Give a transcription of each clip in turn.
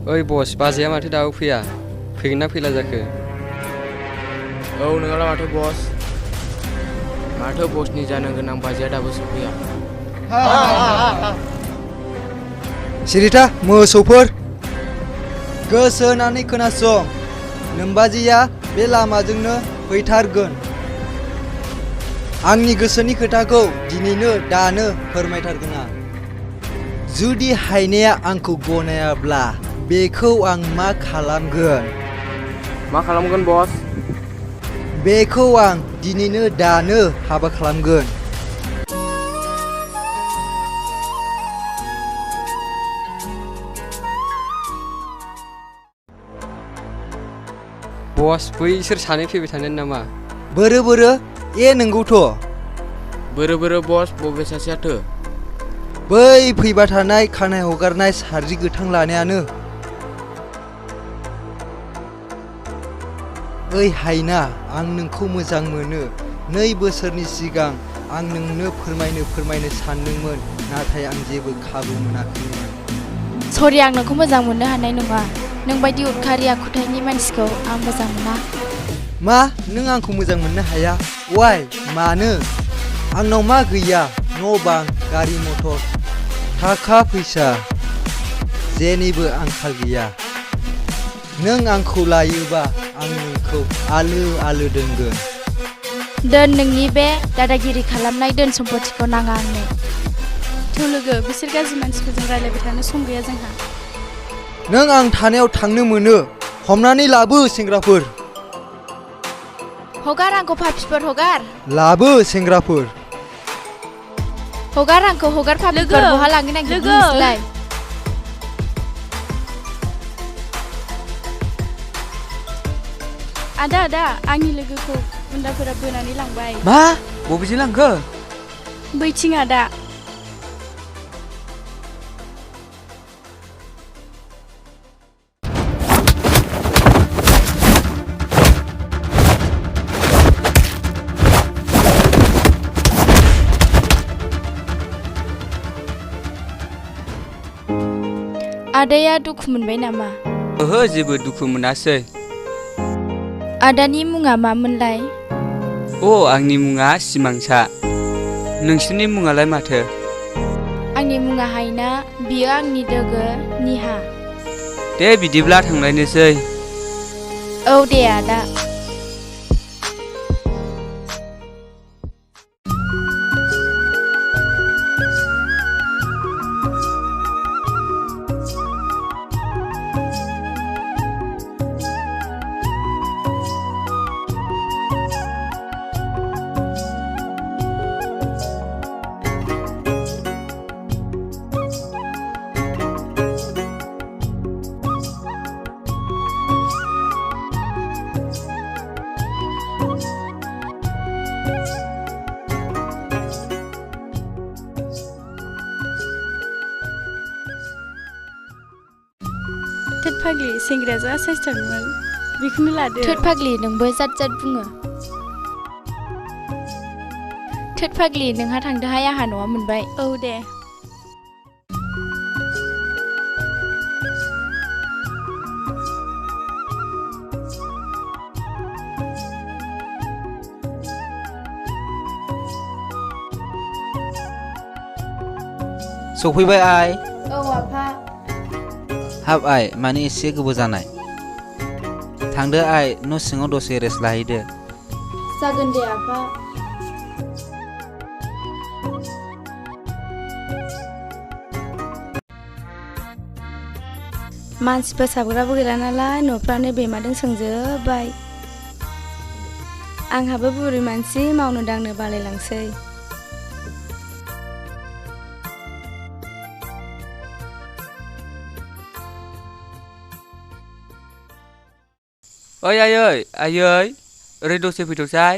ओइ बस बाजैया माथो दाबो फैया फैगोन ना फैला जाखो औ नोंहालाय माथो बस माथो बसनि जानो गोनां बाजैया दाबो सफैया सिरिथा मोसौफोर गोसो होनानै खोनासं नोमबाजैया बे लामाजोंनो फैथारगोन आंनि गोसोनि खोथाखौ दिनैनो दानो फोरमायथारगोन आं जुदि हायनाया आंखौ गनायाब्ला बेखौ आं मा खालामगोन बस बेखौ आं दिनैनो दानो हाबा खालामगोन बस बैसोर सानै फैबाय थानाय नामा बोरो नंगौथ' बोरो बस बबे सासेयाथो बै फैबाय थानाय खानाय हगारनाय साद्रि गोथां लानायानो ओइ हायना आं नोंखौ मोजां मोनो 2 बोसोरनि सिगां आं नोंनो फोरमायनो सानदोंमोन नाथाय आं जेबो खाबु मोनाखैमोन सरि आं नोंखौ मोजां मोननो हानाय नङा नों बायदि उदखारि आखुथायनि मानसिखौ आं मोजां मोना मा नों आंखौ मोजां मोननो हाया वाइ मानो आंनाव मा गैया न' बां गारि मथर थाखा फैसा जेनिबो आंखाल गैया नों आंखौ लायोबा आं नोंखौ आलो दोनगोन दोन नोंनि बे दादागिरि खालामनाय धोन सम्पथिखौ नाङा आंनो थौ लोगो बिसोर गाज्रि मानसिफोरजों रायलायबाय थानो सम गैया जोंहा नों आं थानायाव थांनो मोनो हमनानै लाबो सेंग्राफोर हगार आंखौ पापिफोर हगार लाबो सेंग्राफोर हगार आंखौ हगार पापिफोर बहा लांनो नागिरदों नोंसोरलाय आदा आंनि लोगोखौ गुन्दाफोरा बोनानै लांबाय मा बबेजों लांखो बैथिं आदा आदाया दुखु मोनबाय नामा ओहो जेबो दुखु मोनासै आदानि मुङा मामोनलाय आंनि मुङा सिमांसा नोंसोरनि मुङालाय माथो आंनि मुङा हायना बियो आंनि लोगो निहा दे बिदिब्ला थांलायनोसै औ दे आदा थोद फाग्लि सेंग्राया जा साइसथारमोन बेखौनो लादो थोद फाग्लि नोंबो जात बुङो थोद फाग्लि नोंहा थांदोहाय आंहा न'आ मोनबाय औ दे सफैबाय आइ औ आफा हाब आइ माने एसे गोबाव जानाय थांदो आइ न' सिङाव दसे रेस्ट लाहैदो जागोन दे आफा मानसि फोसाबग्राबो गैला नालाय न'फ्रानो बेमादों सोंजोब्बाय आंहाबो बुरि मानसि मावनो दांनो बालायलांसै ओइ आयै ओरै दसे फैथ'साय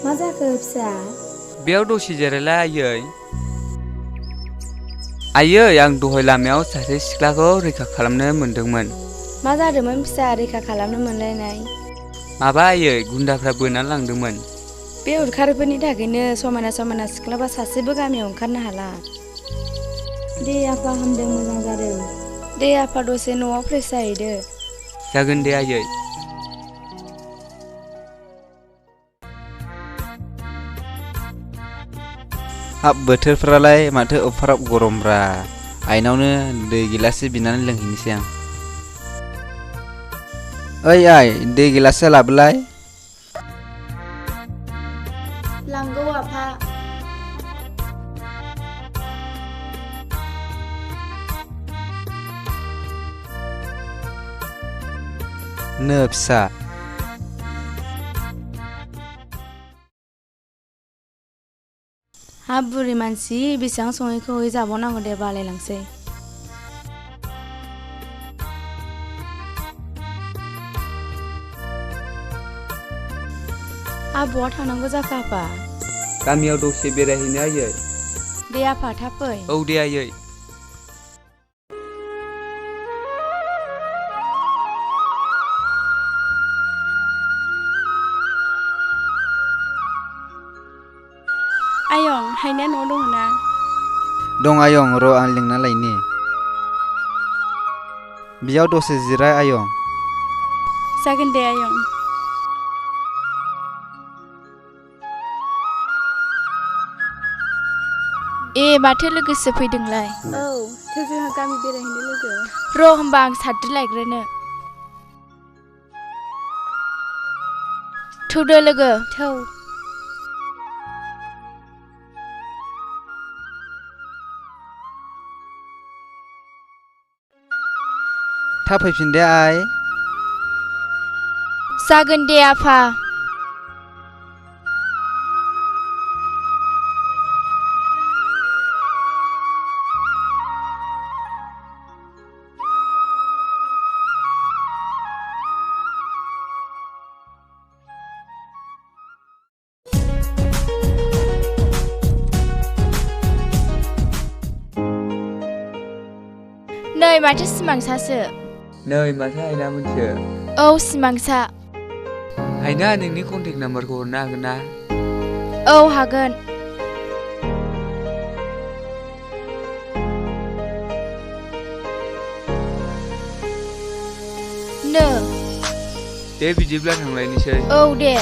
मा जाखो फिसा बेयाव दसे जिरायलाय आयै आं दहाय लामायाव सासे सिख्लाखौ रैखा खालामनो मोनदोंमोन मा जादोंमोन फिसा रैखा खालामनो मोनलायनाय माबा आयै गुन्दाफ्रा बोनानै लांदोंमोन बे उदखारिफोरनि थाखायनो समायना सिख्लाबा सासेबो गामियाव ओंखारनो हाला दे आफा हामदों मोजां जादों दे आफा दसे न'आव फ्रेस जाहैदो जागोन दे आयै हाब बोथोरफ्रालाय माथो एफाराब गरमब्रा आइनावनो दै गिलाससे बिनानै लोंहैनोसै आं ओइ आइ दै गिलाससे लाबोलाय लांगौ आफा नो फिसा हाब बुरि मानसि बेसेबां सङैखौ जाबावनांगौ दे बालायलांसै बहा थांनांगौ जाखो आफा गामियाव दसे बेरायहैनो आयै दे आफा थाब फै औ दे आयै आयं हायनाया न'आव दङ ना दं आयं र' आं लिंना लायनि बेयाव दसे जिराय आयं जागोन दे आयं माथो लोगोसो फैदोंलाय औ जोंहा गामि बेरायहैनो लोगो र' होमबा आं साद्रि लायग्रोनो थौदो लोगो थौ थाब फैफिन दे आइ जागोन दे आफा नै माथो सिमांसासो नै माथो आइना मोनसो औ सिमांसा आइना नोंनि कन्टेक्ट नाम्बारखौ हरनो हागोन ना औ हागोन नो दे बिदिब्ला थांलायनोसै औ दे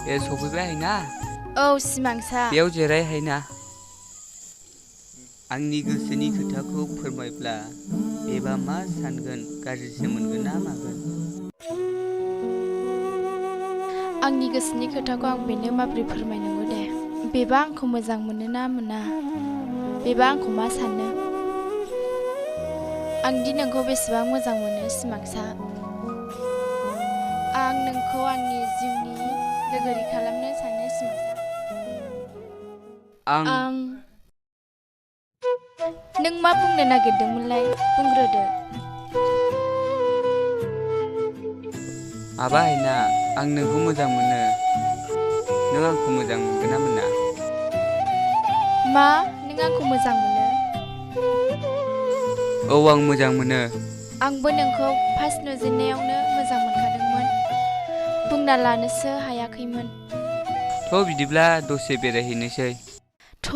ए सफैबाय आइना औ सिमांसा बेयाव जिराय आइना आंनि गोसोनि खोथाखौ फोरमायब्ला बेबा मा सानगोन गाज्रिसो मोनगोन ना मागोन आंनि गोसोनि खोथाखौ आं बेनो माबोरै फोरमायनांगौ दे बेबा आंखौ मोजां मोनो ना मोना बेबा आंखौ मा सानो आं दि नोंखौ बेसेबां मोजां मोनो सिमांसा आं नोंखौ आंनि जिउनि लोगोरि खालामनो सानो सिमांसा आं नों मा बुंनो नागिरदोंमोनलाय बुंग्रोदो माबा हायना आं नोंखौ मोजां मोनो नों आंखौ मोजां मोनगोन ना मोना मा नों आंखौ मोजां मोनो औ आं मोजां मोनो आंबो नोंखौ फार्स्ट नुजेननायावनो मोजां मोनखादोंमोन बुंना लानोसो हायाखैमोन थ' बिदिब्ला दसे बेरायहैनोसै थ'